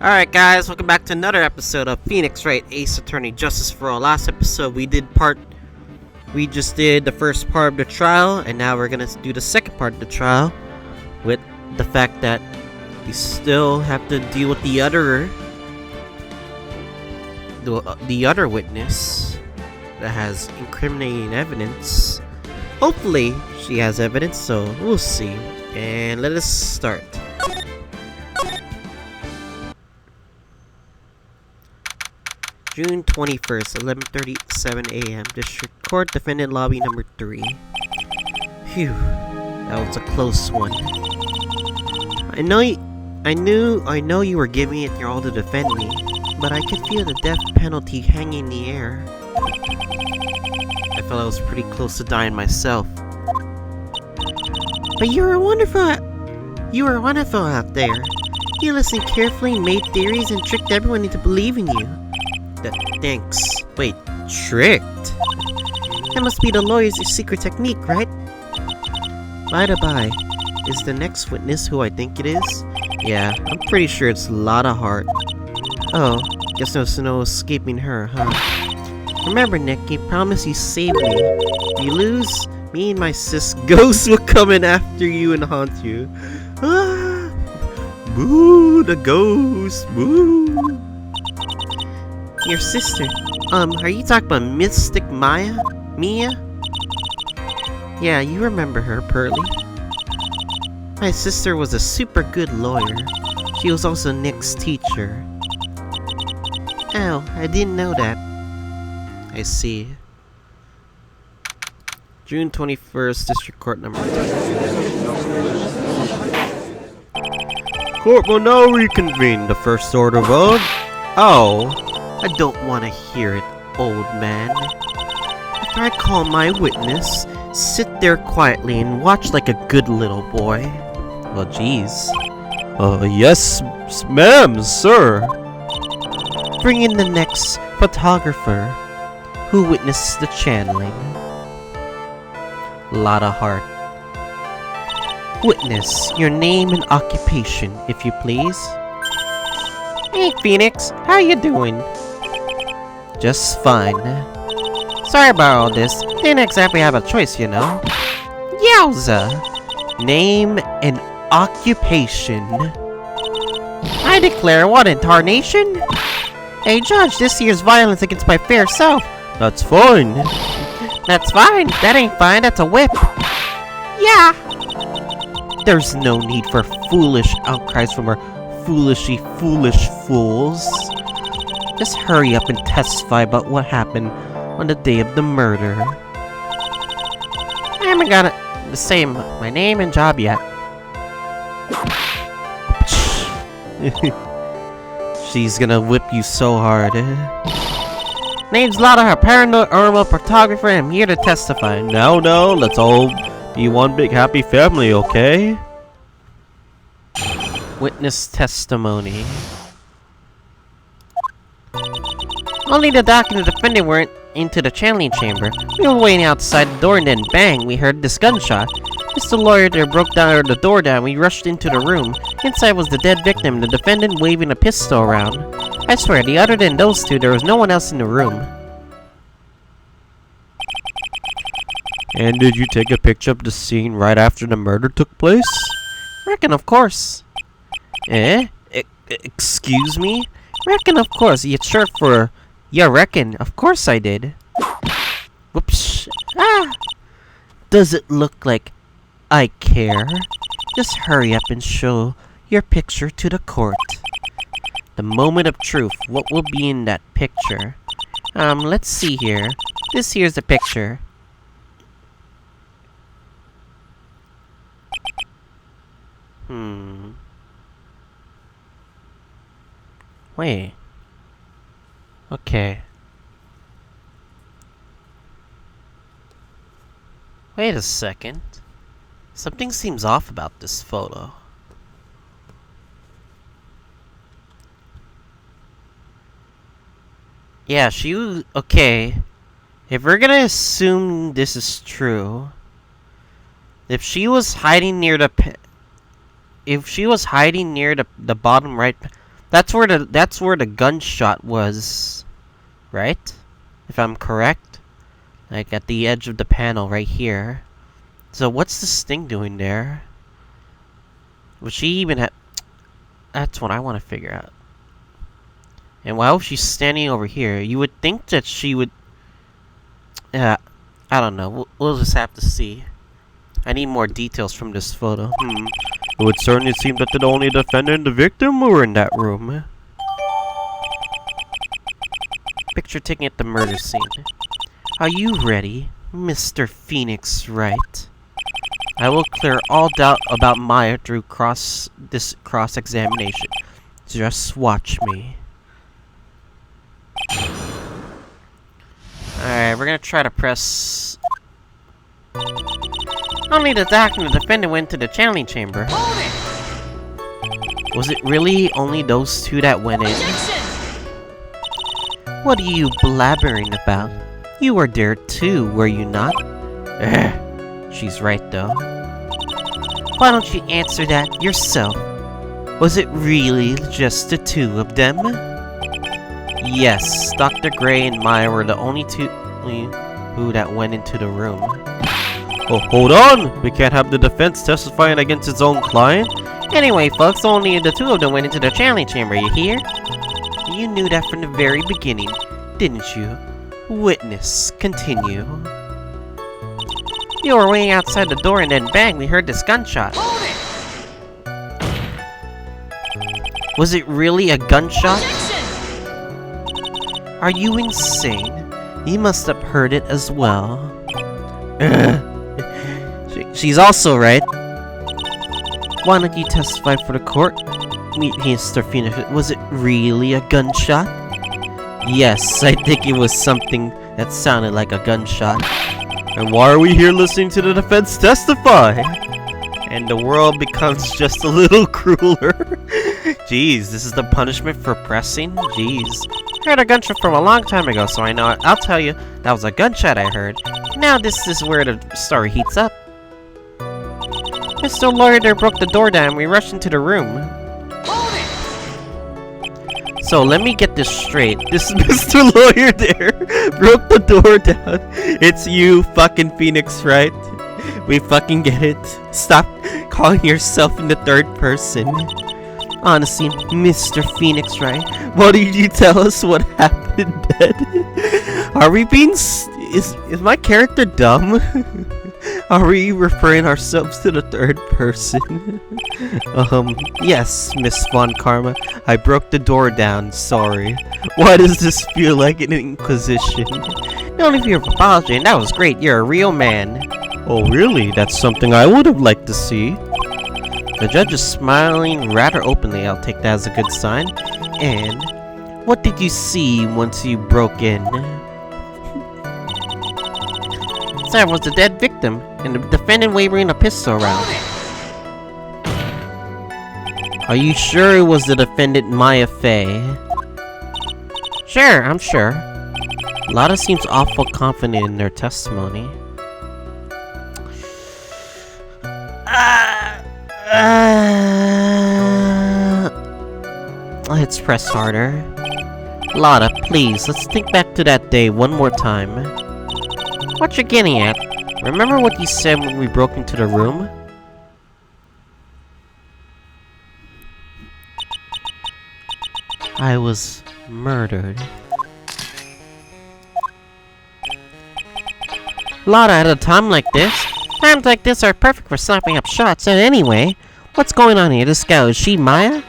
Alright guys, welcome back to another episode of Phoenix Wright, Ace Attorney Justice for All. Last episode we just did the first part of the trial, and now we're gonna do the second part of the trial with the fact that we still have to deal with the other witness that has incriminating evidence. Hopefully she has evidence, so we'll see. And let us start. June 21st, 11:37 a.m. District Court, Defendant Lobby number 3. Phew, that was a close one. I know you were giving it your all to defend me, but I could feel the death penalty hanging in the air. I felt I was pretty close to dying myself. But you were wonderful out there. You listened carefully, made theories, and tricked everyone into believing you. Thanks. Wait, tricked? That must be the lawyer's secret technique, right? By the by, is the next witness who I think it is? Yeah, I'm pretty sure it's Lotta Hart. Oh, guess there's no escaping her, huh? Remember, Nick, you promised you save me. If you lose, me and my sis ghosts will come in after you and haunt you. Ah! Boo, the ghost, boo! Your sister. Are you talking about Mystic Mia? Yeah, you remember her, Pearly. My sister was a super good lawyer. She was also Nick's teacher. Oh, I didn't know that. I see. June 21st, District Court number 2. Court will now reconvene. The first order vote. Oh. I don't want to hear it, old man. After I call my witness, sit there quietly and watch like a good little boy. Well, geez. Yes, ma'am, sir. Bring in the next photographer who witnessed the channeling. Lotta Hart. Witness, your name and occupation, if you please. Hey, Phoenix. How you doing? Just fine. Sorry about all this. Didn't exactly have a choice, you know. Yowza! Name and occupation. I declare, what in tarnation? Hey, Judge, this here's violence against my fair self. That's fine. That's fine. That ain't fine. That's a whip. Yeah. There's no need for foolish outcries from our foolishly foolish fools. Just hurry up and testify about what happened on the day of the murder. I haven't got to say my name and job yet. She's gonna whip you so hard. Name's Lotta, her paranormal photographer, and I'm here to testify. No, let's all be one big happy family, okay? Witness testimony. Only the doc and the defendant went into the channeling chamber. We were waiting outside the door, and then bang, we heard this gunshot. Mr. Lawyer there broke the door down. We rushed into the room. Inside was the dead victim, the defendant waving a pistol around. I swear, other than those two, there was no one else in the room. And did you take a picture of the scene right after the murder took place? Reckon, of course. Excuse me? Reckon, of course. It's short for... Yeah, reckon. Of course I did. Whoops. Ah! Does it look like I care? Just hurry up and show your picture to the court. The moment of truth. What will be in that picture? Let's see here. This here's the picture. Wait. Okay. Wait a second. Something seems off about this photo. Yeah, okay. If we're gonna assume this is true, if she was hiding near the bottom right That's where the gunshot was, right? If I'm correct. Like at the edge of the panel right here. So what's this thing doing there? Would she even have... That's what I want to figure out. And while she's standing over here, you would think that she would... I don't know. We'll just have to see. I need more details from this photo. It would certainly seem that the only defendant and the victim were in that room. Picture taken at the murder scene. Are you ready, Mr. Phoenix Wright? I will clear all doubt about Maya through this cross-examination. Just watch me. Alright, we're gonna try to press... Only the doctor and the defendant went to the channeling chamber. Was it really only those two that went in? What are you blabbering about? You were there too, were you not? She's right though. Why don't you answer that yourself? Was it really just the two of them? Yes, Dr. Gray and Maya were the only two who that went into the room. Oh, hold on! We can't have the defense testifying against its own client? Anyway, folks, only the two of them went into the channeling chamber, you hear? You knew that from the very beginning, didn't you? Witness, continue. You were waiting outside the door and then bang, we heard this gunshot. Was it really a gunshot? Are you insane? You must have heard it as well. She's also right. Why don't you testify for the court? Meet Mr. Phoenix. Was it really a gunshot? Yes, I think it was something that sounded like a gunshot. And why are we here listening to the defense testify? And the world becomes just a little crueler. Jeez, this is the punishment for pressing? Jeez. I heard a gunshot from a long time ago, so I know it. I'll tell you, that was a gunshot I heard. Now this is where the story heats up. Mr. Lawyer there broke the door down and we rushed into the room. So let me get this straight. This Mr. Lawyer there broke the door down. It's you, fucking Phoenix, right? We fucking get it. Stop calling yourself in the third person. Honestly, Mr. Phoenix, right? Why did you tell us what happened then? Are we being... Is my character dumb? Are we referring ourselves to the third person? Yes, Miss Von Karma. I broke the door down, sorry. Why does this feel like an inquisition? No need for your apology, and that was great, you're a real man. Oh really? That's something I would have liked to see. The judge is smiling rather openly, I'll take that as a good sign. And, what did you see once you broke in? That was the dead victim, and the defendant waving a pistol around. Are you sure it was the defendant Maya Fey? Sure, I'm sure. Lotta seems awful confident in their testimony. Let's press harder. Lotta, please, let's think back to that day one more time. What you're getting at? Remember what you said when we broke into the room? I was murdered. Lotta, at a time like this? Times like this are perfect for snapping up shots, and anyway, what's going on here? This gal, is she Maya?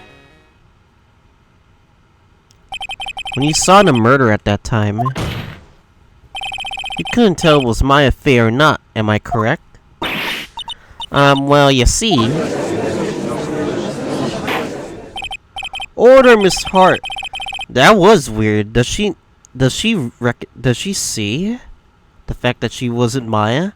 When you saw the murder at that time, you couldn't tell it was Maya Fey or not, am I correct? Well, you see... Order, Miss Hart! That was weird. Does she see the fact that she wasn't Maya?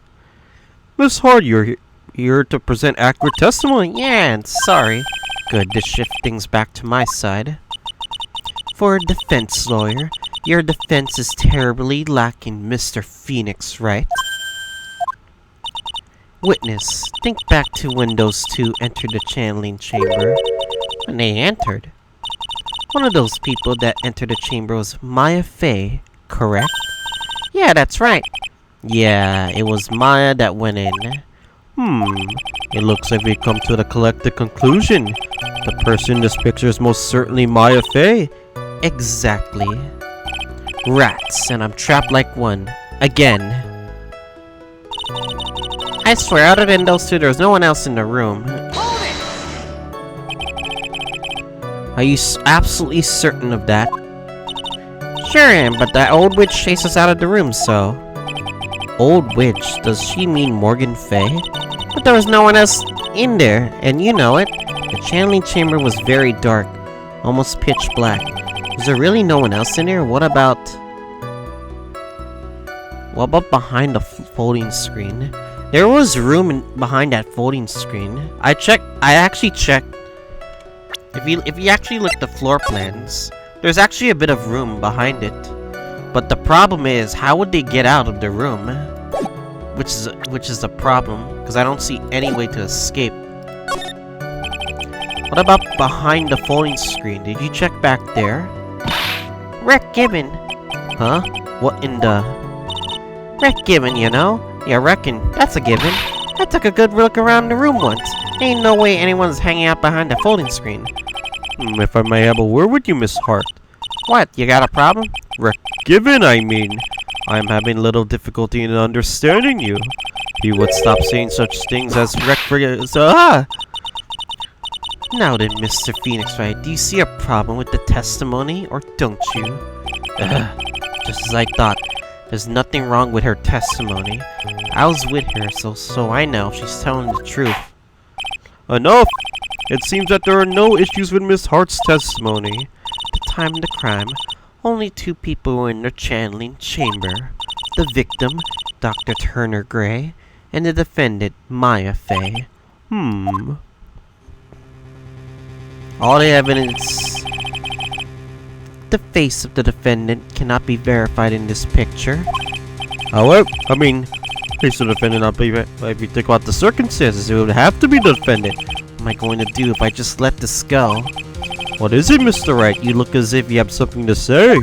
Miss Hart, you're here to present accurate testimony? Yeah, and sorry. Good to shift things back to my side. For a defense lawyer, your defense is terribly lacking, Mr. Phoenix, right? Witness, think back to when those two entered the channeling chamber. When they entered, One of those people that entered the chamber was Maya Fey, correct? Yeah, that's right. Yeah, it was Maya that went in. It looks like we come to the collective conclusion. The person in this picture is most certainly Maya Fey. Exactly. Rats, and I'm trapped like one. Again. I swear, other than those two, there's no one else in the room. Are you absolutely certain of that? Sure am, but that old witch chased us out of the room, so... Old witch? Does she mean Morgan Fey? But there was no one else in there, and you know it. The channeling chamber was very dark, almost pitch black. Was there really no one else in there? What about behind the folding screen? There was room behind that folding screen. I actually checked. If you actually look at the floor plans, there's actually a bit of room behind it. But the problem is, how would they get out of the room? Which is the problem, because I don't see any way to escape. What about behind the folding screen? Did you check back there? Wreck given. Huh? What in the... Wreck given, you know? Yeah, reckon. That's a given. I took a good look around the room once. Ain't no way anyone's hanging out behind the folding screen. If I may have a word with you, Miss Hart. What, you got a problem? Wreck given, I mean. I'm having little difficulty in understanding you. You would stop saying such things as wreck for... Now then, Mr. Phoenix Wright, do you see a problem with the testimony, or don't you? Just as I thought. There's nothing wrong with her testimony. I was with her, so I know she's telling the truth. Enough! It seems that there are no issues with Miss Hart's testimony. At the time of the crime, only two people were in the channeling chamber. The victim, Dr. Turner Gray, and the defendant, Maya Fey. All the evidence... The face of the defendant cannot be verified in this picture. However, face of the defendant not be verified. If you think about the circumstances, it would have to be the defendant. What am I going to do if I just let this go? What is it, Mr. Wright? You look as if you have something to say.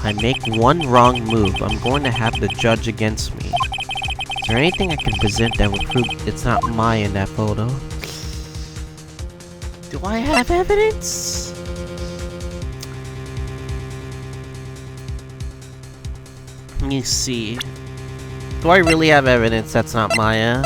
I make one wrong move, I'm going to have the judge against me. Is there anything I can present that would prove it's not Maya in that photo? Do I have evidence? Let me see. Do I really have evidence that's not Maya?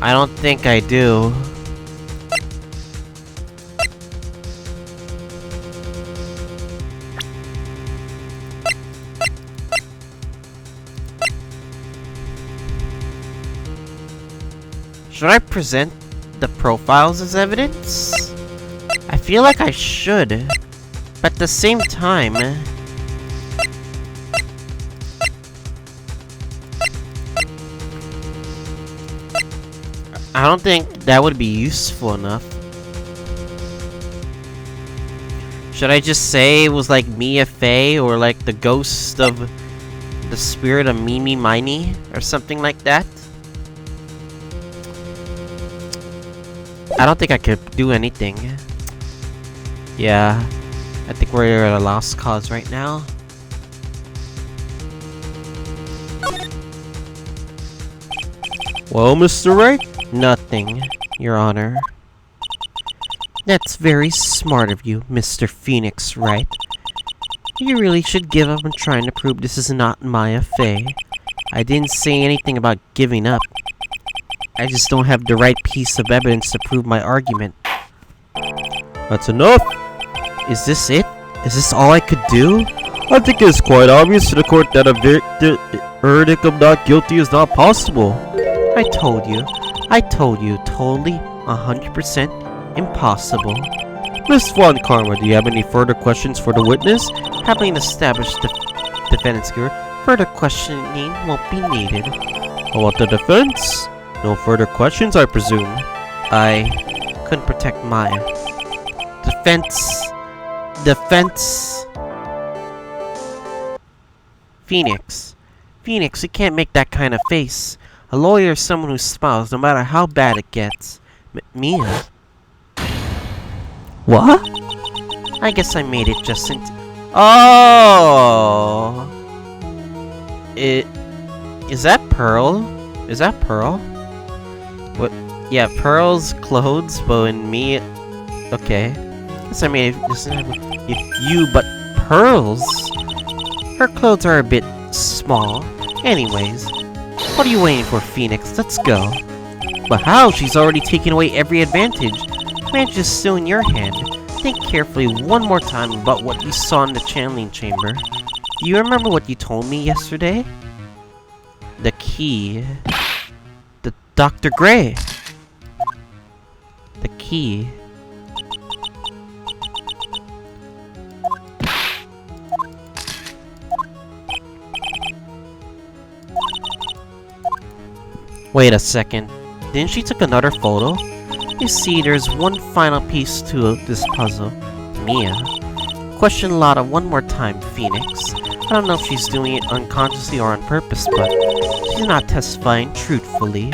I don't think I do. Should I present the profiles as evidence? I feel like I should, but at the same time... I don't think that would be useful enough. Should I just say it was like Mia Fey or like the ghost of the spirit of Mimi Miney or something like that? I don't think I could do anything. Yeah, I think we're at a lost cause right now. Well, Mr. Wright? Nothing, Your Honor. That's very smart of you, Mr. Phoenix Wright. You really should give up on trying to prove this is not Maya Fey. I didn't say anything about giving up. I just don't have the right piece of evidence to prove my argument. That's enough! Is this it? Is this all I could do? I think it's quite obvious to the court that a verdict of not guilty is not possible. I told you, totally, 100% impossible. Miss Von Karma, do you have any further questions for the witness? Having established the defendant's guilt, further questioning won't be needed. How about the defense? No further questions, I presume. I couldn't protect Maya. Defense. Phoenix. Phoenix, you can't make that kind of face. A lawyer is someone who smiles no matter how bad it gets. Mia? What? I guess I made it just in Oh! Is that Pearl? Is that Pearl? What? Yeah, Pearl's clothes, but in me... Okay. Guess I made it just if you, but Pearl's? Her clothes are a bit small. Anyways, what are you waiting for, Phoenix? Let's go. But how? She's already taken away every advantage. Advantage is still in your hand. Think carefully one more time about what you saw in the channeling chamber. Do you remember what you told me yesterday? The key. The Dr. Gray. The key. Wait a second. Didn't she take another photo? You see, there's one final piece to this puzzle. Mia. Question Lotta one more time, Phoenix. I don't know if she's doing it unconsciously or on purpose, but she's not testifying truthfully.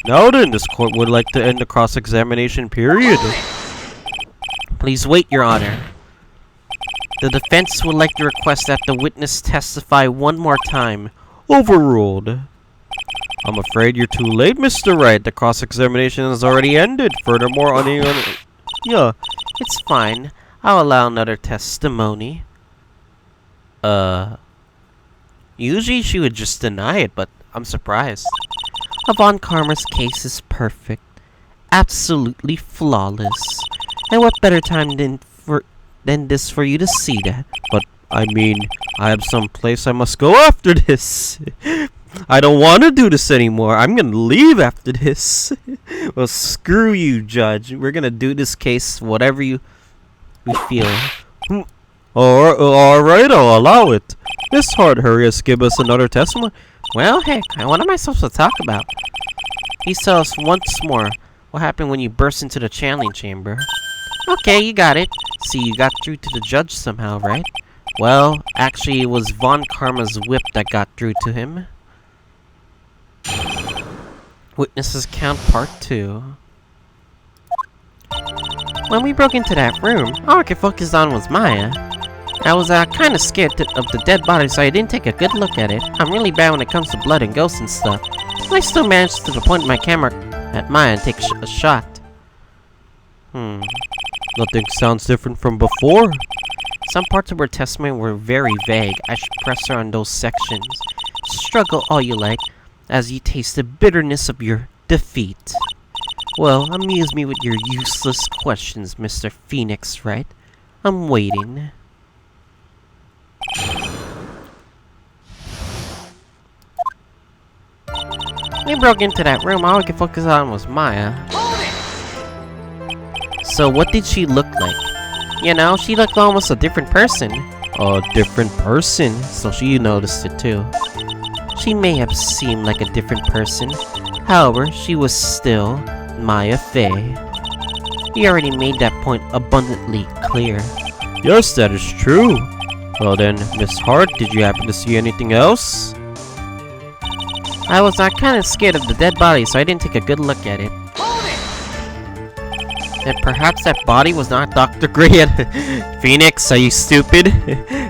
Now then, this court would like to end the cross-examination period. Please wait, Your Honor. The defense would like to request that the witness testify one more time. Overruled. I'm afraid you're too late, Mr. Wright. The cross-examination has already ended. Furthermore, yeah, it's fine. I'll allow another testimony. Usually she would just deny it, but I'm surprised. Von Karma's case is perfect. Absolutely flawless. And what better time than this for you to see that? But, I mean, I have some place I must go after this. I don't want to do this anymore. I'm gonna leave after this. Well, screw you, Judge. We're gonna do this case whatever we feel. Alright, I'll allow it. Miss Hurry, give us another testimony. Well, heck, what am I supposed to talk about? Please tell us once more what happened when you burst into the channeling chamber. Okay, you got it. See, you got through to the judge somehow, right? Well, actually, it was Von Karma's whip that got through to him. Witnesses count part 2. When we broke into that room, all I could focus on was Maya. I was kind of scared of the dead body, so I didn't take a good look at it. I'm really bad when it comes to blood and ghosts and stuff. But I still managed to point my camera at Maya and take a shot. Nothing sounds different from before. Some parts of her testimony were very vague. I should press her on those sections. Struggle all you like, as you taste the bitterness of your defeat. Well, amuse me with your useless questions, Mr. Phoenix, right? I'm waiting. We broke into that room, all I could focus on was Maya. So what did she look like? You know, she looked almost a different person. A different person? So she noticed it too. She may have seemed like a different person. However, she was still Maya Fey. We already made that point abundantly clear. Yes, that is true. Well then, Miss Hart, did you happen to see anything else? I was kind of scared of the dead body, so I didn't take a good look at it. And perhaps that body was not Dr. Gray. Phoenix, are you stupid?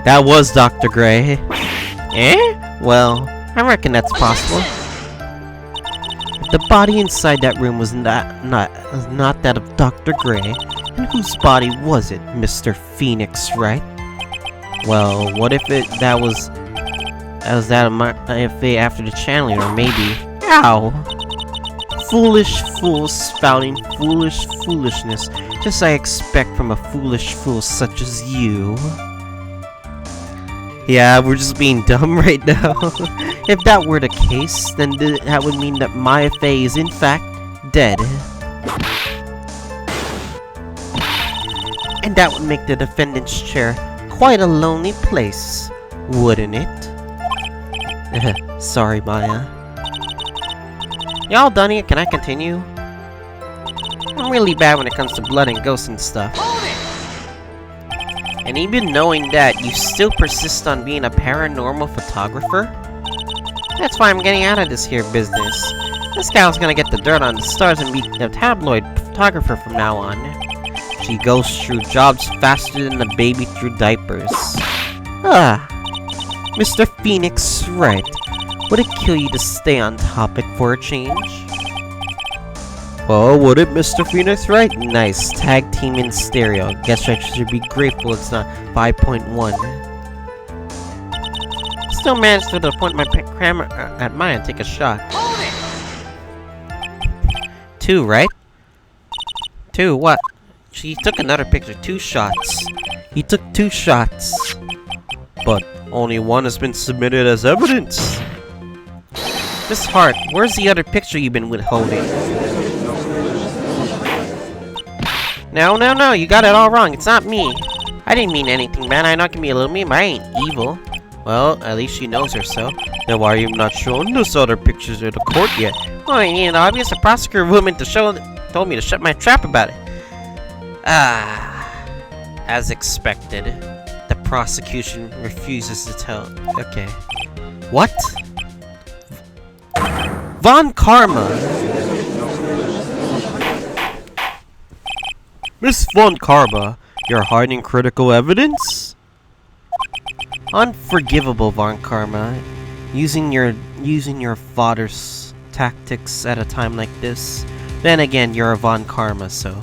That was Dr. Gray. Eh? Well, I reckon that's possible. The body inside that room was not that of Dr. Gray. And whose body was it, Mr. Phoenix, right? Well, what if that was that of Maya Fey after the channeling, or maybe... Ow! Foolish fools spouting foolish foolishness, just I expect from a foolish fool such as you. Yeah, we're just being dumb right now. If that were the case, then that would mean that Maya Fey is in fact dead. And that would make the defendant's chair quite a lonely place, wouldn't it? Sorry, Maya. Y'all done yet? Can I continue? I'm really bad when it comes to blood and ghosts and stuff. And And even knowing that, you still persist on being a paranormal photographer? That's why I'm getting out of this here business. This gal's gonna get the dirt on the stars and be a tabloid photographer from now on. She goes through jobs faster than the baby through diapers. Ah, Mr. Phoenix Wright. Would it kill you to stay on topic for a change? Oh, would it, Mr. Phoenix Wright? Nice. Tag team in stereo. Guess I should be grateful it's not 5.1. Still managed to point my camera at mine and take a shot. 2, right? 2, what? She took another picture. 2 shots. He took 2 shots. But only one has been submitted as evidence. Miss Hart, where's the other picture you've been withholding? No, you got it all wrong. It's not me. I didn't mean anything, man. I know I can be a little mean, but I ain't evil. Well, at least she knows her so. Then why are you not showing those other pictures at the court yet? Well, you know, obvious the prosecutor woman told me to shut my trap about it. As expected. The prosecution refuses to tell. Okay. What? Von Karma! Miss Von Karma, you're hiding critical evidence? Unforgivable, Von Karma. Using your father's tactics at a time like this. Then again, you're a Von Karma, so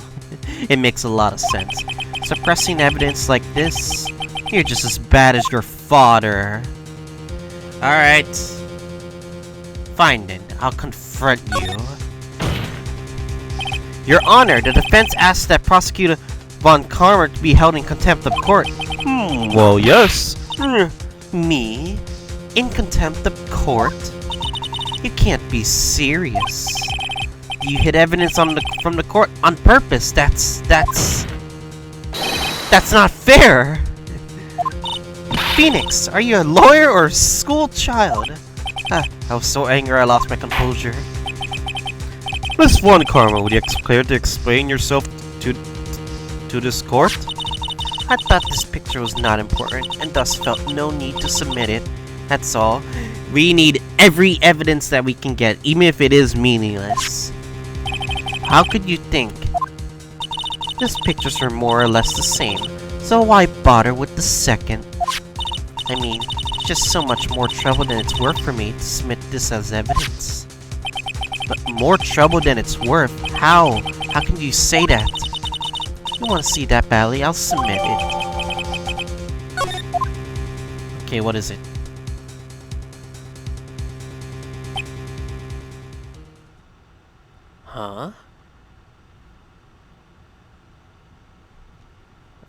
it makes a lot of sense. Suppressing evidence like this, you're just as bad as your father. Alright. Fine then, I'll confront you. Your Honor, the defense asks that Prosecutor Von Karma to be held in contempt of court. Well, yes. Me? In contempt of court? You can't be serious. You hid evidence from the court on purpose. That's not fair. Phoenix, are you a lawyer or a school child? I was so angry I lost my composure. Miss Von Karma, would you care to explain yourself to this court? I thought this picture was not important, and thus felt no need to submit it. That's all. We need every evidence that we can get, even if it is meaningless. How could you think? These pictures are more or less the same, so why bother with the second? I mean, it's just so much more trouble than it's worth for me to submit this as evidence. But more trouble than it's worth? How? How can you say that? You want to see that badly? I'll submit it. Okay, what is it? Huh?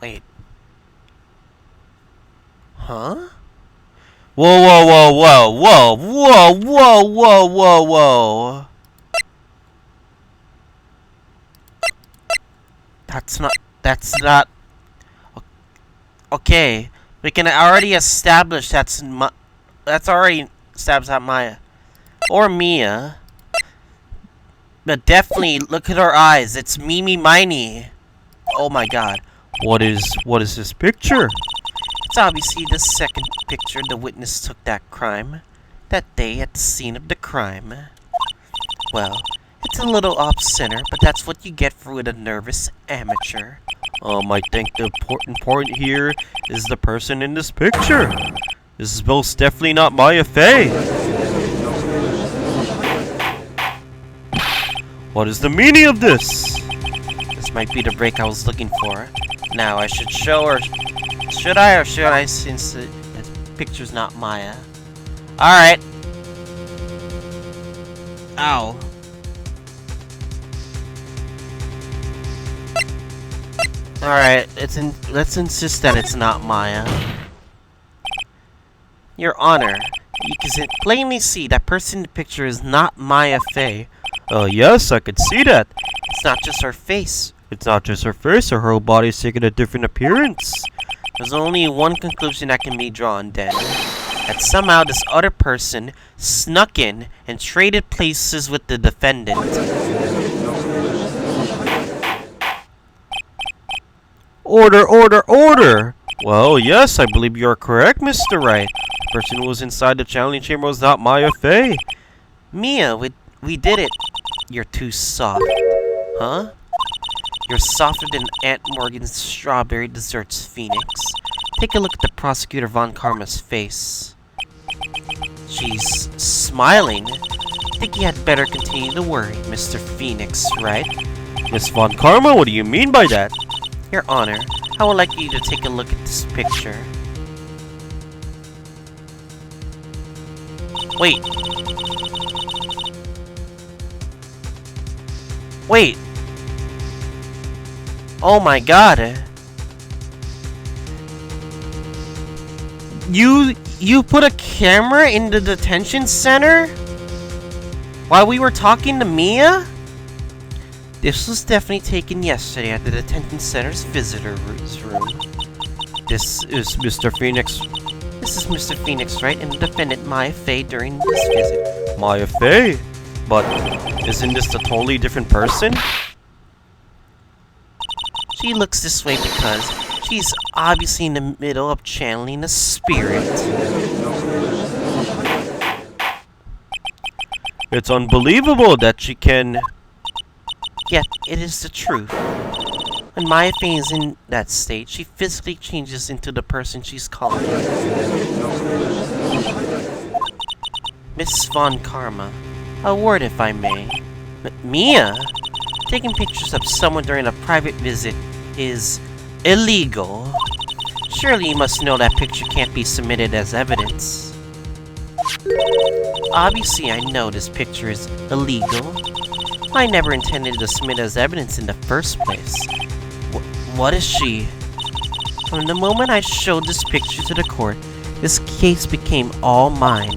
Wait. Huh? Whoa. That's not... Okay, we can already establish that's already established that Maya. Or Mia. But definitely, look at her eyes, it's Mimi Miney. Oh my god. What is this picture? It's obviously the second picture the witness took that crime. That day at the scene of the crime. Well, it's a little off-center, but that's what you get for with a nervous amateur. I think the important point here is the person in this picture. This is most definitely not Maya Fey. What is the meaning of this? This might be the break I was looking for. Now I should show her. Should I, since the picture's not Maya? Alright. Ow. Alright, let's insist that it's not Maya. Your Honor, you can plainly see that person in the picture is not Maya Fey. Yes, I could see that. It's not just her face. It's not just her face, her whole body's taking a different appearance. There's only one conclusion that can be drawn then. That somehow this other person snuck in and traded places with the defendant. Order! Well, yes, I believe you are correct, Mr. Wright. The person who was inside the channeling chamber was not Maya Fey. Mia, we did it. You're too soft. Huh? You're softer than Aunt Morgan's strawberry desserts, Phoenix. Take a look at the prosecutor Von Karma's face. She's smiling. I think you had better continue to worry, Mr. Phoenix, right? Miss Von Karma, what do you mean by that? Your Honor, I would like you to take a look at this picture. Wait. Wait. Oh my god. You put a camera in the detention center? While we were talking to Mia? This was definitely taken yesterday at the detention center's visitor's room. This is Mr. Phoenix. This is Mr. Phoenix, right? And the defendant Maya Fey during this visit. Maya Fey? But isn't this a totally different person? She looks this way because she's obviously in the middle of channeling a spirit. It's unbelievable that she can... Yet, it is the truth. When Maya Fey is in that state, she physically changes into the person she's calling. Miss Von Karma, a word if I may. Mia? Taking pictures of someone during a private visit is illegal. Surely you must know that picture can't be submitted as evidence. Obviously I know this picture is illegal. I never intended to submit as evidence in the first place. What is she? From the moment I showed this picture to the court, this case became all mine.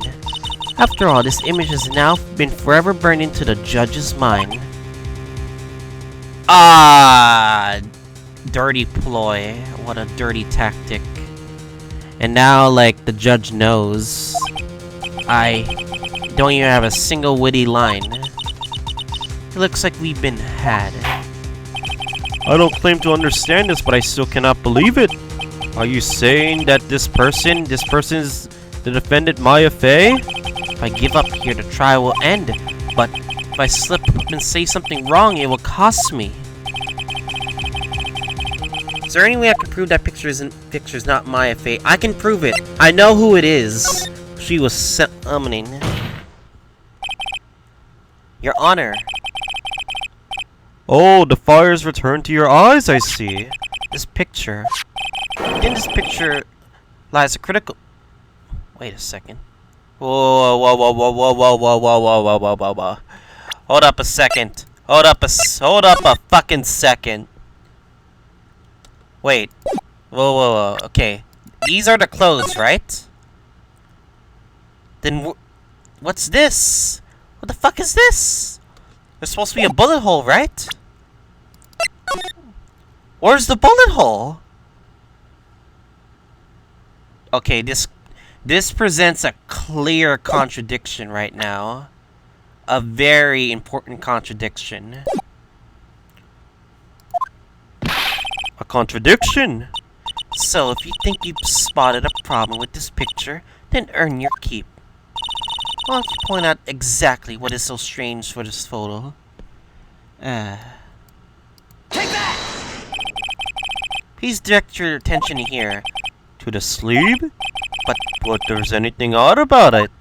After all, this image has now been forever burned into the judge's mind. Ah, dirty ploy. What a dirty tactic. And now, like, the judge knows, I don't even have a single witty line. It looks like we've been had. I don't claim to understand this, but I still cannot believe it. Are you saying that this person is the defendant Maya Fey? If I give up here, the trial will end. But if I slip up and say something wrong, it will cost me. Is there any way I can prove that picture's not Maya Fey? I can prove it. I know who it is. She was summoning. Your Honor. Oh, the fire's returned to your eyes, I see. This picture. In this picture lies a critical... Wait a second. Whoa, whoa, whoa, whoa, whoa, whoa, whoa, whoa, whoa, whoa, whoa, whoa, whoa. Hold up a second. Hold up a fucking second. Wait. Whoa, whoa, whoa. Okay. These are the clothes, right? Then what's this? What the fuck is this? There's supposed to be a bullet hole, right? Where's the bullet hole? Okay, this presents a clear contradiction right now. A very important contradiction. A contradiction? So, if you think you've spotted a problem with this picture, then earn your keep. Why don't you point out exactly what is so strange for this photo? Take that! Please direct your attention here. To the sleeve? But there's anything odd about it.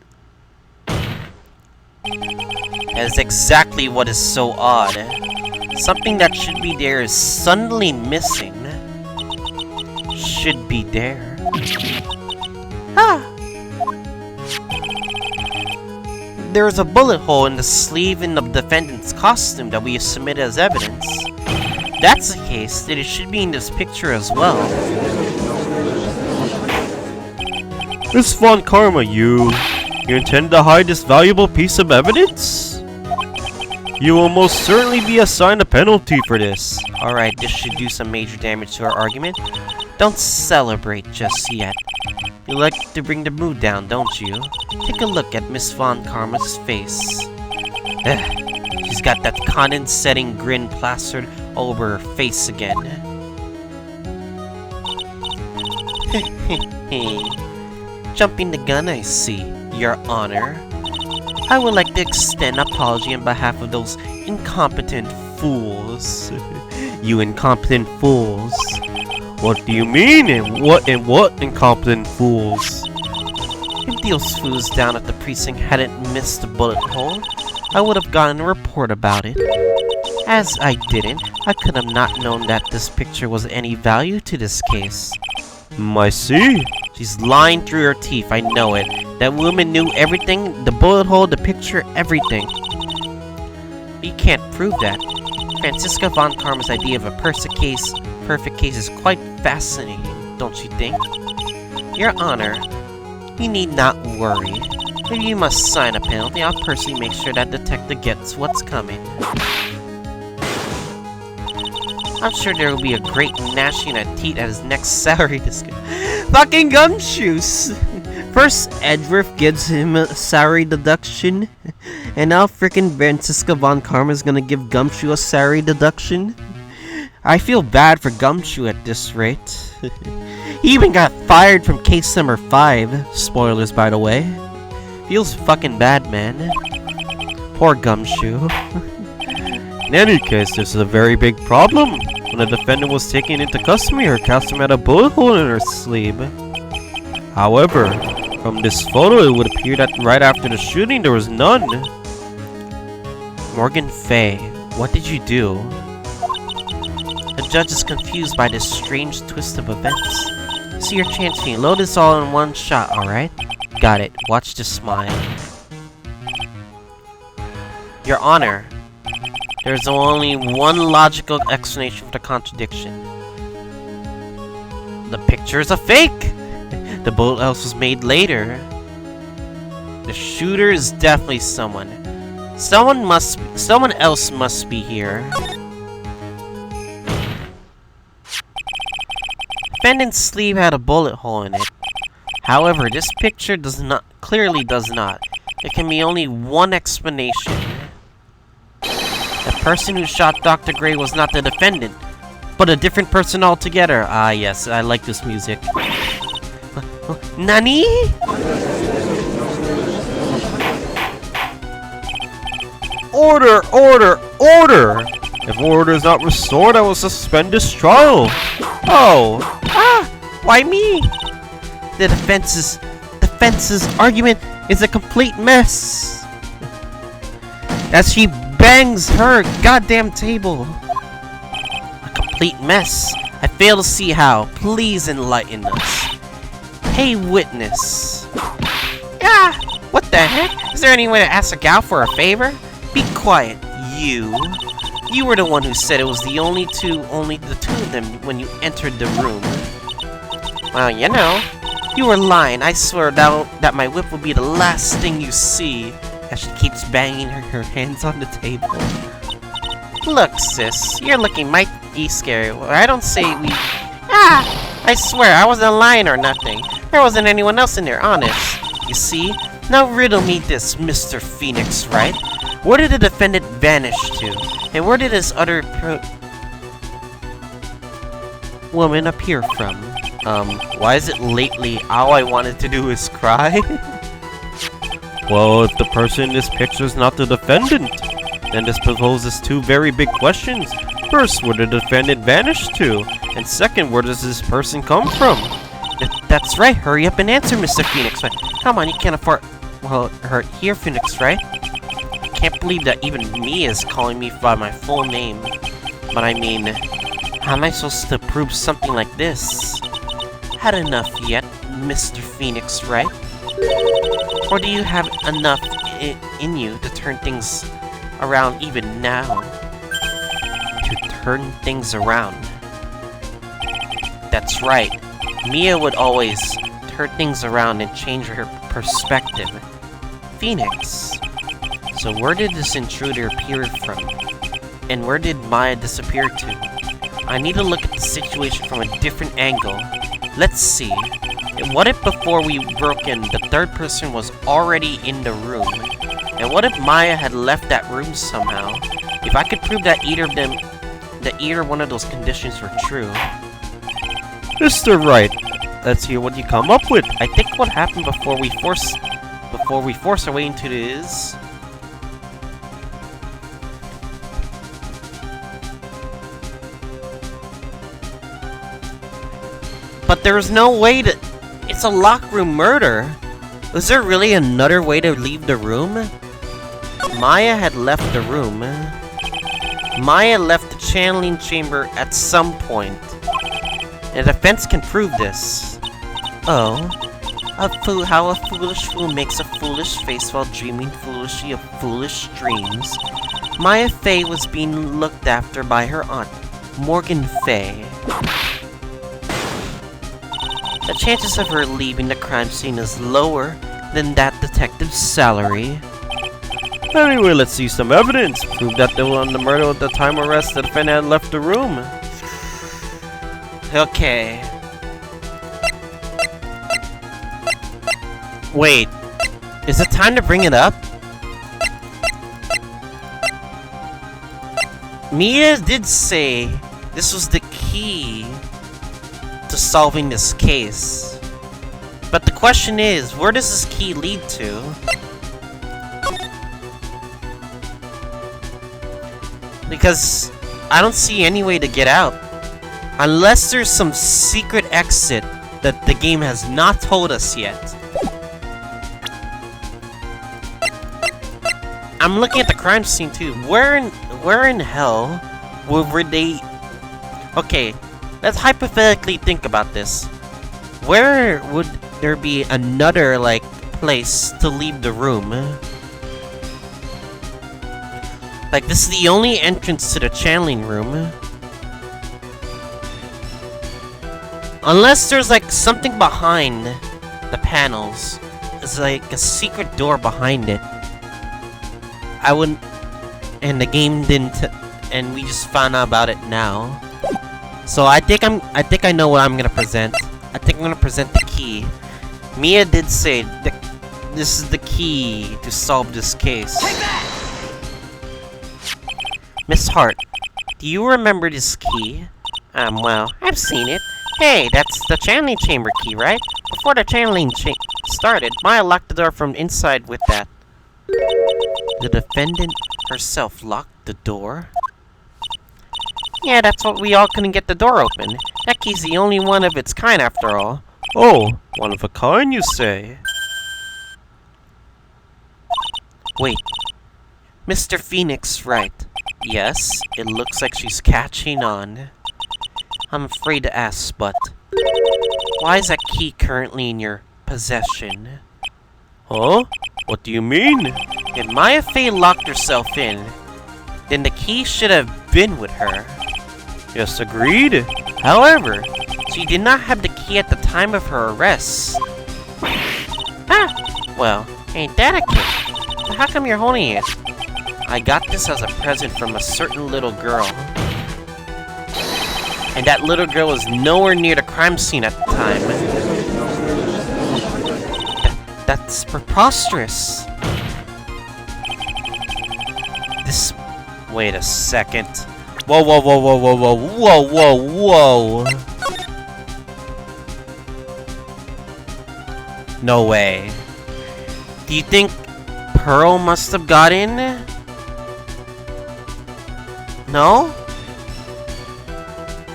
That is exactly what is so odd. Something that should be there is suddenly missing. Should be there. Ah! There's a bullet hole in the sleeve in the defendant's costume that we have submitted as evidence. If that's the case, then it should be in this picture as well. Miss Von Karma, you intend to hide this valuable piece of evidence? You will most certainly be assigned a penalty for this. Alright, this should do some major damage to our argument. Don't celebrate just yet. You like to bring the mood down, don't you? Take a look at Miss Von Karma's face. She's got that condescending grin plastered over her face again. Jumping the gun, I see, Your Honor. I would like to extend apology on behalf of those incompetent fools. You incompetent fools. What do you mean? And what incompetent fools? If those fools down at the precinct hadn't missed the bullet hole, I would have gotten a report about it. As I didn't, I could have not known that this picture was any value to this case. I see. She's lying through her teeth, I know it. That woman knew everything, the bullet hole, the picture, everything. You can't prove that. Franziska von Karma's idea of a perfect case is quite fascinating, don't you think? Your Honor, you need not worry. If you must sign a penalty, I'll personally make sure that detective gets what's coming. I'm sure there will be a great gnashing at teeth at his next salary discussion. Fucking gumshoes! First, Edworth gives him a salary deduction, and now frickin' Franziska von Karma is gonna give Gumshoe a salary deduction. I feel bad for Gumshoe at this rate. He even got fired from case number 5. Spoilers, by the way. Feels fucking bad, man. Poor Gumshoe. In any case, this is a very big problem. When the defendant was taken into custody, her costume had a bullet hole in her sleeve. However, from this photo, it would appear that right after the shooting, there was none. Morgan Fay, what did you do? The judge is confused by this strange twist of events. See your chance to load this all in one shot, alright? Got it. Watch the smile. Your Honor, there's only one logical explanation for the contradiction. The picture is a fake! The bullet else was made later. The shooter is definitely someone. Someone else must be here. Defendant's sleeve had a bullet hole in it. However, this picture clearly does not. There can be only one explanation. The person who shot Dr. Gray was not the defendant, but a different person altogether. Ah yes, I like this music. Nani? Order! Order! Order! If order is not restored, I will suspend this trial. Oh! Ah! Why me? The defense's argument is a complete mess. As she bangs her goddamn table. A complete mess. I fail to see how. Please enlighten us. Hey, witness. Ah! What the heck? Is there any way to ask a gal for a favor? Be quiet, you. You were the one who said it was only the two of them when you entered the room. Well, you know, you were lying. I swear that my whip will be the last thing you see. As she keeps banging her hands on the table. Look, sis, you're looking mighty scary. I don't say we... Ah! I swear, I wasn't lying or nothing. There wasn't anyone else in there, honest. You see? Now riddle me this, Mr. Phoenix, Wright. Where did the defendant vanish to? And where did this other woman appear from? Why is it lately all I wanted to do is cry? Well, if the person in this picture is not the defendant, then this poses two very big questions. First, where did the defendant vanish to? And second, where does this person come from? That's right, hurry up and answer, Mr. Phoenix. Come on, you can't afford... Well, here, Phoenix, right? I can't believe that even Mia is calling me by my full name. But I mean, how am I supposed to prove something like this? Had enough yet, Mr. Phoenix, right? Or do you have enough in you to turn things around even now? To turn things around. That's right. Mia would always turn things around and change her perspective. Phoenix. So where did this intruder appear from? And where did Maya disappear to? I need to look at the situation from a different angle. Let's see. What if before we broke in, the third person was already in the room? And what if Maya had left that room somehow? If I could prove that either one of those conditions were true. Mr. Wright, let's hear what you come up with. I think what happened before we force our way into this. But there's no way to... It's a locked room murder. Was there really another way to leave the room? Maya had left the room. Maya left the channeling chamber at some point. And the defense can prove this. Oh. How a foolish fool makes a foolish face while dreaming foolishly of foolish dreams. Maya Fey was being looked after by her aunt, Morgan Fey. The chances of her leaving the crime scene is lower than that detective's salary. Anyway, let's see some evidence. Prove that they were on the murder at the time of arrest the defendant had left the room. Okay. Wait. Is it time to bring it up? Mia did say this was the key to solving this case. But the question is, where does this key lead to? Because I don't see any way to get out. Unless there's some secret exit that the game has not told us yet. I'm looking at the crime scene too. Where in hell were they... Okay, let's hypothetically think about this. Where would there be another, like, place to leave the room? Like, this is the only entrance to the channeling room. Unless there's, like, something behind the panels. It's like a secret door behind it. I wouldn't... And the game didn't... And we just found out about it now. So I think I know what I'm gonna present. I think I'm gonna present the key. Mia did say this is the key to solve this case. Miss Hart, do you remember this key? Well, I've seen it. Hey, that's the channeling chamber key, right? Before the channeling started, Maya locked the door from inside with that. The defendant herself locked the door? Yeah, that's what we all couldn't get the door open. That key's the only one of its kind after all. Oh, one of a kind, you say? Wait. Mr. Phoenix, right? Yes, it looks like she's catching on. I'm afraid to ask, but... Why is that key currently in your possession? Huh? What do you mean? If Maya Fey locked herself in, then the key should have been with her. Yes, agreed. However, she did not have the key at the time of her arrest. Ah! Well, ain't that a key? But how come you're holding it? I got this as a present from a certain little girl. And that little girl was nowhere near the crime scene at the time. That's preposterous. This... Wait a second. Whoa, whoa, whoa, whoa, whoa, whoa, whoa, whoa, whoa. No way. Do you think Pearl must have got in? No?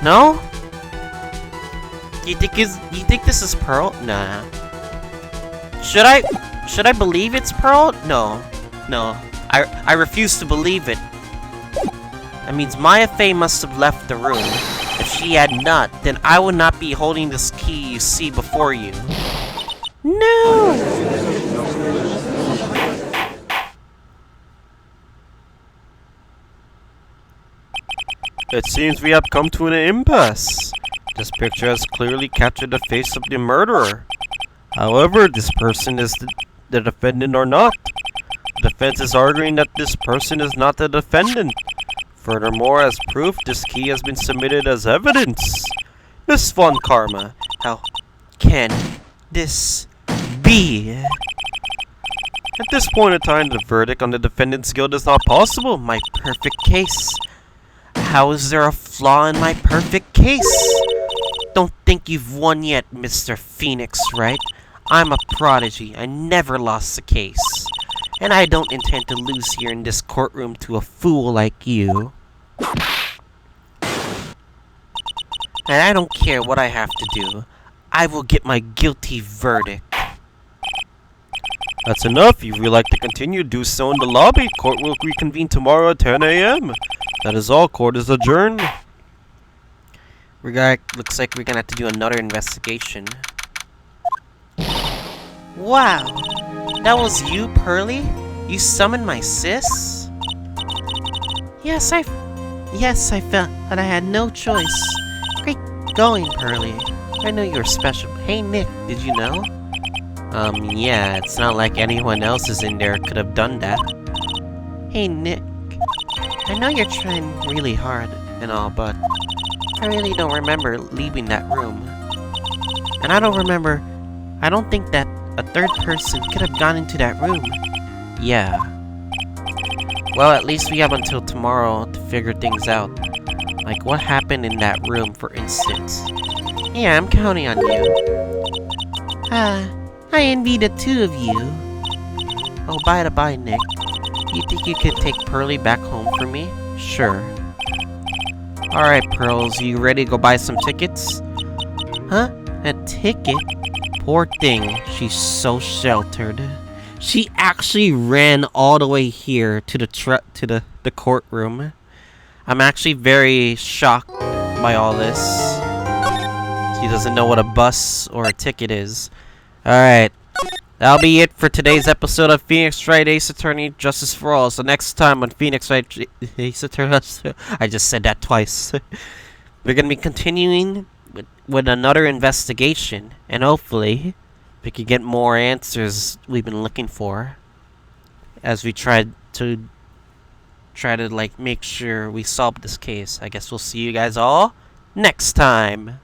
No? Do you think this is Pearl? Nah. Should I believe it's Pearl? No. No. I refuse to believe it. That means Maya Fey must have left the room. If she had not, then I would not be holding this key you see before you. No! It seems we have come to an impasse. This picture has clearly captured the face of the murderer. However, this person is the defendant or not. The defense is arguing that this person is not the defendant. Furthermore, as proof, this key has been submitted as evidence. Miss Von Karma, how can this be? At this point in time, the verdict on the defendant's guilt is not possible. My perfect case. How is there a flaw in my perfect case? Don't think you've won yet, Mr. Phoenix, Wright. I'm a prodigy. I never lost a case. And I don't intend to lose here in this courtroom to a fool like you. And I don't care what I have to do. I will get my guilty verdict. That's enough. If you'd like to continue, do so in the lobby. Court will reconvene tomorrow at 10 a.m. That is all. Court is adjourned. Looks like we're gonna have to do another investigation. Wow! That was you, Pearly? You summoned my sis? Yes, I felt that I had no choice. Great going, Pearly. I know you were special. Hey, Nick, did you know? Yeah, it's not like anyone else is in there could have done that. Hey, Nick. I know you're trying really hard and all, but I really don't remember leaving that room. And I don't think that a third person could have gone into that room. Yeah. Well, at least we have until tomorrow to figure things out. Like what happened in that room, for instance. Yeah, I'm counting on you. I envy the two of you. Oh, by the by, Nick. You think you could take Pearly back home for me? Sure. Alright, Pearls, you ready to go buy some tickets? Huh? A ticket? Poor thing, she's so sheltered. She actually ran all the way here to the courtroom. I'm actually very shocked by all this. She doesn't know what a bus or a ticket is. Alright. That'll be it for today's episode of Phoenix Wright Ace Attorney Justice for All. So next time on Phoenix Wright Ace Attorney... I just said that twice. We're going to be continuing with another investigation. And hopefully, we can get more answers we've been looking for. As we try to like make sure we solve this case. I guess we'll see you guys all next time.